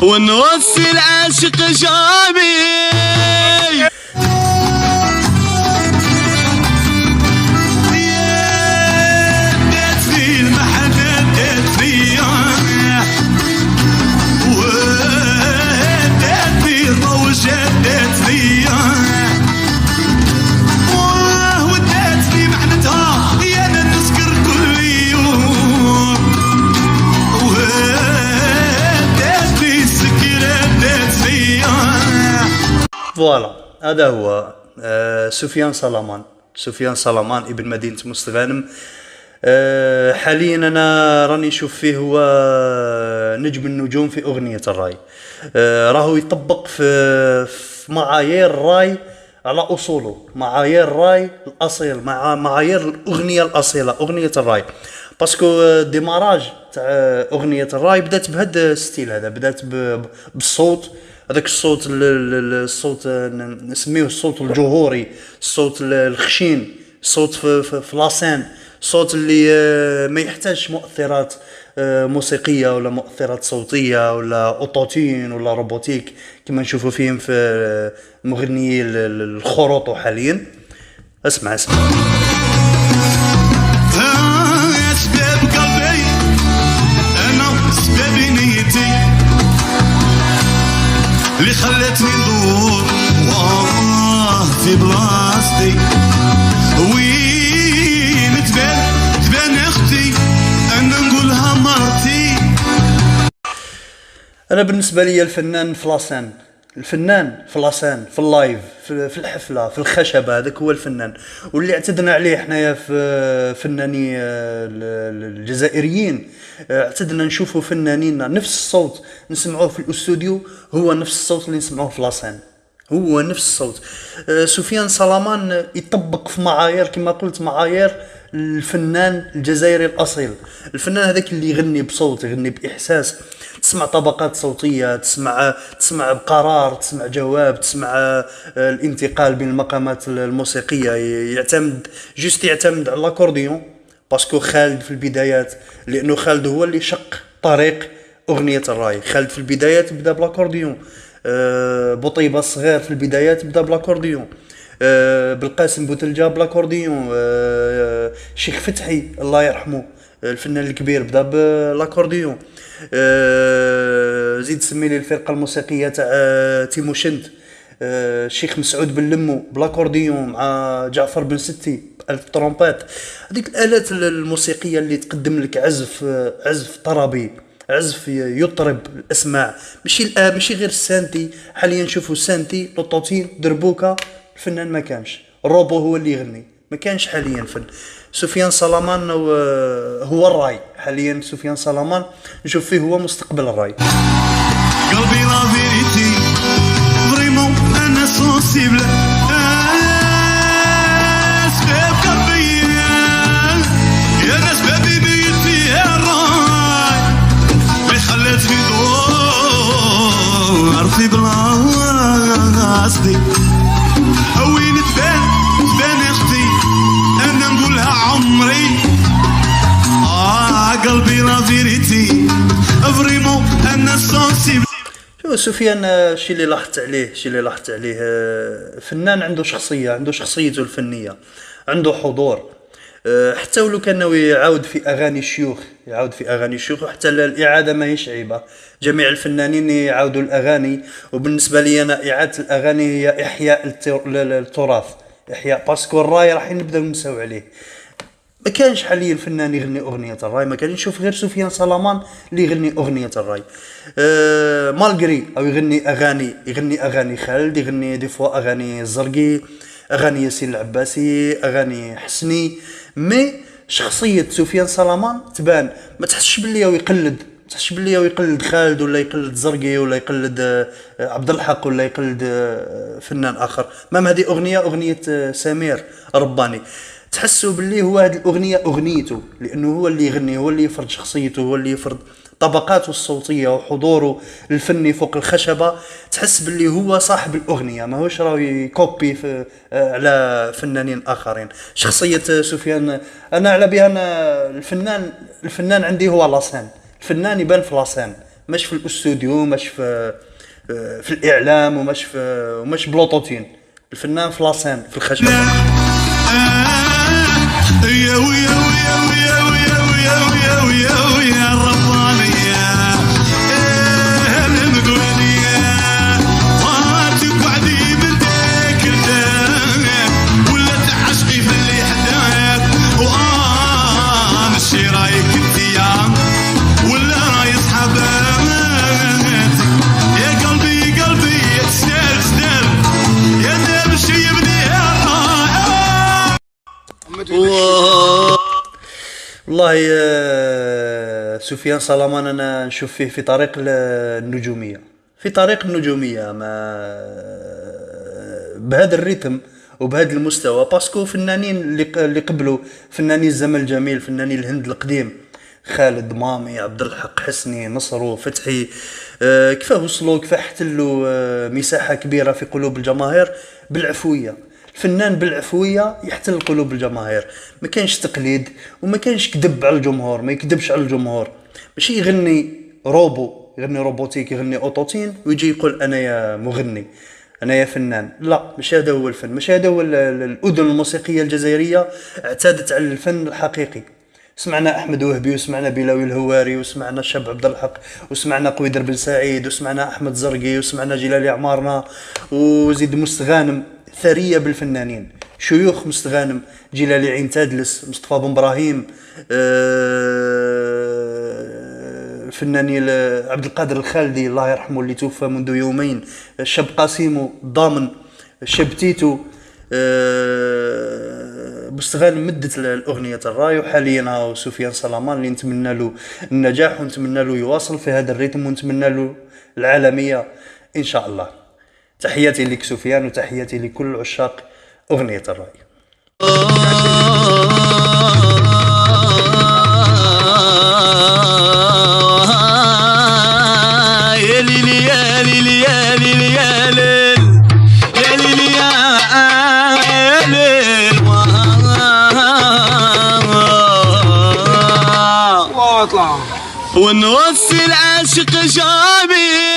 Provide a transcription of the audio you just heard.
ونوصي العاشق شامي فوالا. هذا هو سفيان صلامان. سفيان صلامان ابن مدينة مستغانم. حاليا انا راني نشوف فيه هو نجم النجوم في اغنية الراي. راهو يطبق في معايير الراي على اصوله، معايير الراي الاصيل، مع معايير الاغنية الاصيلة، اغنية الراي. باسكو ديماراج تاع اغنية الراي بدات بهذا الستيل هذا، بدات بالصوت هذاك الصوت الصوت نسميه الصوت الجهوري، الصوت الخشين، الصوت في لاسين، الصوت اللي ما يحتاجش مؤثرات موسيقيه ولا مؤثرات صوتيه ولا اوتوتين ولا روبوتيك كما نشوفوا فيهم في مغنيي الخروط حاليا. اسمع اسمع. يا سباب قلبي انا سباب نيتي اللي خلتني ندور في بلاصتي، وين تبان اختي انا نقولها مرتي. انا بالنسبه لي الفنان في لاسان، الفنان في لاسان، في اللايف، في الحفله، في الخشبه، هذاك هو الفنان. واللي اعتدنا عليه حنايا في فناني الجزائريين، اعتدنا نشوفوا فنانين نفس الصوت نسمعوه في الاستوديو هو نفس الصوت اللي نسمعوه في لاسان، هو نفس الصوت. سفيان صلامان يطبق في معايير كما قلت، معايير الفنان الجزائري الاصيل، الفنان هذاك اللي يغني بصوت، يغني باحساس، تسمع طبقات صوتيه، تسمع بقرار، تسمع جواب، تسمع الانتقال بين المقامات الموسيقيه. يعتمد على الاكورديون، باسكو خالد في البدايات، لانه خالد هو اللي شق طريق اغنيه الراي. خالد في البدايات بدا بالاكورديون، بوطيبه الصغير في البدايات بدا بالاكورديون، بالقاسم بوتلجا بالاكورديون، شيخ فتحي الله يرحمه الفنان الكبير بدا بالاكورديون، زيد سمي لي الفرقه الموسيقيه تاع تيموشنت، الشيخ مسعود بن لمو بالاكورديون مع جعفر بن ستي الترومبات. هذيك الالات الموسيقيه اللي تقدم لك عزف طربي، عزف يطرب الاسماع، ماشي غير السانتي. حاليا نشوفوا سانتي، لوطوتين، دربوكا. الفنان ما كانش، الروبو هو اللي يغني، ما كانش حاليا فن. سفيان صلامان هو الراي حاليا. سفيان صلامان نشوف فيه هو مستقبل الراي. قلبي لا فيريتي فريمون انا سونسيبل، سباب قلبي يا ناس بابي بيتي الراي اللي خلتني دور في بلاصتي، وين تبان اختي انا نقولها عمري. قلبي لا فيريتي فريمون انا سونسيبل. سفيان الشيء اللي لاحظت عليه فنان عنده شخصيه، عنده شخصيته الفنيه، عنده حضور. حتى ولو كان يعاود في اغاني الشيوخ، وحتى الاعاده ماهيش عيبه. جميع الفنانين يعاودوا الاغاني، وبالنسبه لي انا اعاده الاغاني هي احياء التراث، احياء. باسكو الراي راح نبداو نساو عليه. ما كانش حاليا الفنان يغني اغنيه الراي، ما كان نشوف غير سفيان صلامان اللي يغني اغنيه الراي. مالغري او يغني اغاني خالد، يغني دي فوا اغاني الزرقي، اغاني ياسين العباسي، اغاني حسني. مي شخصيه سفيان صلامان تبان، ما تحسش باللي هو يقلد خالد ولا يقلد زرقي ولا يقلد عبد الحق ولا يقلد فنان اخر. مام هذه اغنيه سمير رباني. تحسوا باللي هو هذه الاغنيه اغنيته، لانه هو اللي يغني، هو اللي يفرض شخصيته، هو اللي يفرض طبقاته الصوتيه وحضوره الفني فوق الخشبه. تحس باللي هو صاحب الاغنيه، ماهوش راه يكوبي في على فنانين اخرين. شخصيه سفيان انا على بها أنا الفنان عندي هو لاسين. الفنان يبان في لاسين، مش في الاستوديو، مش في الاعلام، ومش بلوطوتين. الفنان في لاسين، في الخشبه. يا ويا ويا ويا ويا ويا ويا ويا ويا الربانية المدونية ما تقعدي بديك الدنيا ولا تعشقي في اللي حداك وأنا الشي رايك انتيا ولا راي صحاباتك يا قلبي قلبي تسدل يا نمشي بديها والله سفيان صلامان انا نشوف فيه في طريق النجوميه، في طريق النجوميه ما بهذا الريتم وبهذا المستوى. باسكو فنانين اللي قبلوا، فنانين الزمن الجميل، فنانين الهند القديم، خالد مامي، عبد الحق حسني، نصرو، فتحي، كيفاه وصلوا، كيفاه احتلوا مساحه كبيره في قلوب الجماهير بالعفويه. الفنان بالعفويه يحتل قلوب الجماهير، ما كانش تقليد وما كانش كذب على الجمهور، ما يكذبش على الجمهور. ماشي يغني يغني روبوتيك، يغني اوتوتين ويجي يقول انا يا مغني، انا يا فنان. لا، مش هذا هو الفن، مش هذا هو الاذن الموسيقيه الجزائريه اعتادت على الفن الحقيقي. سمعنا احمد وهبي، وسمعنا بلاوي الهواري، وسمعنا الشاب عبد الحق، وسمعنا قويدر بن سعيد، وسمعنا احمد زرقي، وسمعنا جلالي عمارنا، وزيد مستغانم. ثريه بالفنانين، شيوخ مستغانم، جلالي عين تادلس، مصطفى بن ابراهيم، فناني عبد القادر الخالدي الله يرحمه اللي توفى منذ يومين، الشاب قاسيمو الضامن، الشاب تيتو. مستغانم مدت الاغنيه الراي، وحاليا هاو سفيان صلامان اللي نتمنى له النجاح، ونتمنى له يواصل في هذا الريتم، ونتمنى له العالميه ان شاء الله. تحياتي لك سفيان، وتحياتي لكل عشاق أغنية الرأي. يا ليلي يا ليلي يا ليلي يا ليل يا ليلي يا ليل واطلع ونوصي العاشق جامي